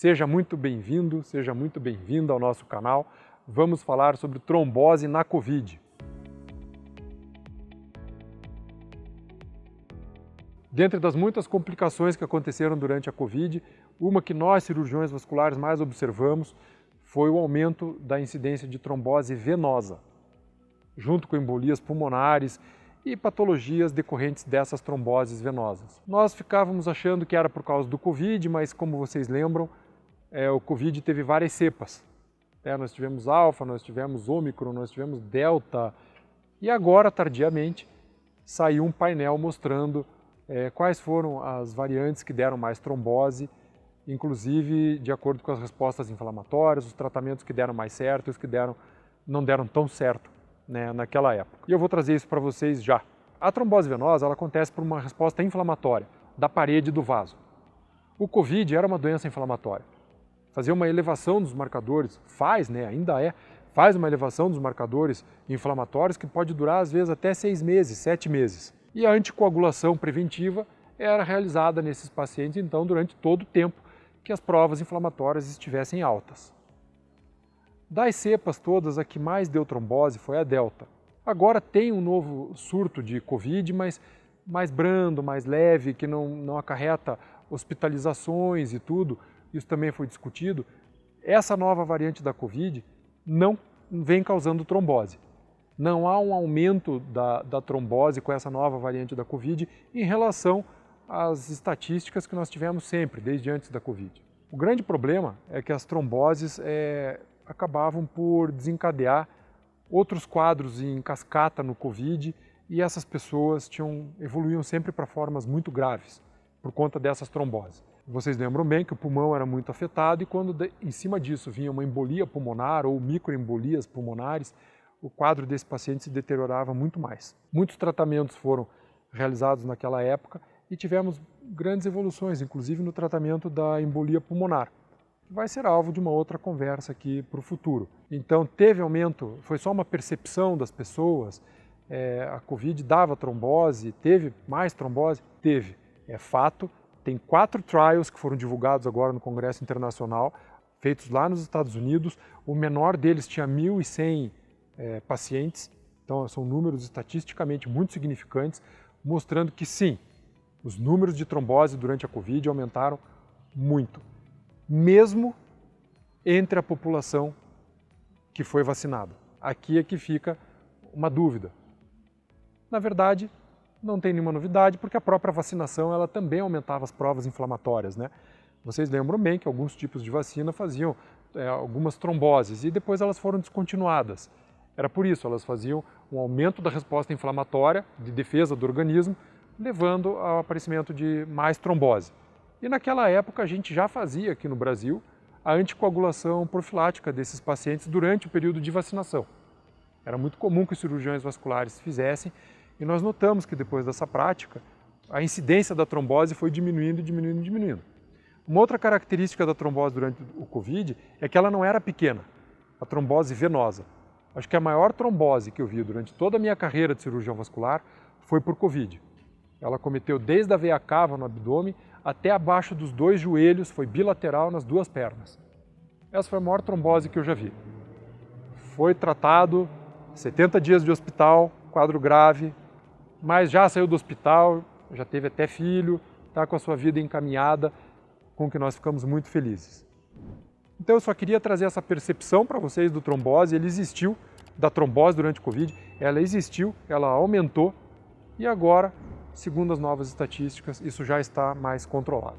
Seja muito bem-vindo, seja muito bem-vinda ao nosso canal. Vamos falar sobre trombose na Covid. Dentre das muitas complicações que aconteceram durante a Covid, uma que nós cirurgiões vasculares mais observamos foi o aumento da incidência de trombose venosa, junto com embolias pulmonares e patologias decorrentes dessas tromboses venosas. Nós ficávamos achando que era por causa do Covid, mas como vocês lembram, o Covid teve várias cepas. Nós tivemos alfa, nós tivemos ômicron, nós tivemos delta e agora, tardiamente, saiu um painel mostrando quais foram as variantes que deram mais trombose, inclusive de acordo com as respostas inflamatórias, os tratamentos que deram mais certo e os que não deram tão certo, né, naquela época. E eu vou trazer isso para vocês já. A trombose venosa ela acontece por uma resposta inflamatória da parede do vaso. O Covid era uma doença inflamatória. Fazia uma elevação dos marcadores, faz uma elevação dos marcadores inflamatórios que pode durar às vezes até 6 meses, 7 meses. E a anticoagulação preventiva era realizada nesses pacientes, então, durante todo o tempo que as provas inflamatórias estivessem altas. Das cepas todas, a que mais deu trombose foi a delta. Agora tem um novo surto de Covid, mas mais brando, mais leve, que não acarreta hospitalizações e tudo. Isso também foi discutido. Essa nova variante da Covid não vem causando trombose. Não há um aumento da trombose com essa nova variante da Covid em relação às estatísticas que nós tivemos sempre, desde antes da Covid. O grande problema é que as tromboses acabavam por desencadear outros quadros em cascata no Covid e essas pessoas evoluíam sempre para formas muito graves por conta dessas tromboses. Vocês lembram bem que o pulmão era muito afetado e quando em cima disso vinha uma embolia pulmonar ou microembolias pulmonares, o quadro desse paciente se deteriorava muito mais. Muitos tratamentos foram realizados naquela época e tivemos grandes evoluções, inclusive no tratamento da embolia pulmonar. Vai ser alvo de uma outra conversa aqui para o futuro. Então teve aumento, foi só uma percepção das pessoas, a Covid dava trombose, teve mais trombose? Teve, é fato. Tem 4 trials que foram divulgados agora no Congresso Internacional, feitos lá nos Estados Unidos. O menor deles tinha 1.100 pacientes, então são números estatisticamente muito significantes, mostrando que sim, os números de trombose durante a Covid aumentaram muito, mesmo entre a população que foi vacinada. Aqui é que fica uma dúvida. Na verdade, não tem nenhuma novidade, porque a própria vacinação ela também aumentava as provas inflamatórias, né? Vocês lembram bem que alguns tipos de vacina faziam algumas tromboses e depois elas foram descontinuadas. Era por isso, elas faziam um aumento da resposta inflamatória, de defesa do organismo, levando ao aparecimento de mais trombose. E naquela época a gente já fazia aqui no Brasil a anticoagulação profilática desses pacientes durante o período de vacinação. Era muito comum que os cirurgiões vasculares fizessem e nós notamos que depois dessa prática a incidência da trombose foi diminuindo, diminuindo, diminuindo. Uma outra característica da trombose durante o Covid é que ela não era pequena, a trombose venosa. Acho que a maior trombose que eu vi durante toda a minha carreira de cirurgião vascular foi por Covid. Ela cometeu desde a veia cava no abdômen até abaixo dos 2 joelhos, foi bilateral nas 2 pernas. Essa foi a maior trombose que eu já vi. Foi tratado, 70 dias de hospital, quadro grave, mas já saiu do hospital, já teve até filho, está com a sua vida encaminhada, com que nós ficamos muito felizes. Então eu só queria trazer essa percepção para vocês do trombose, ele existiu, da trombose durante o Covid, ela existiu, ela aumentou e agora, segundo as novas estatísticas, isso já está mais controlado.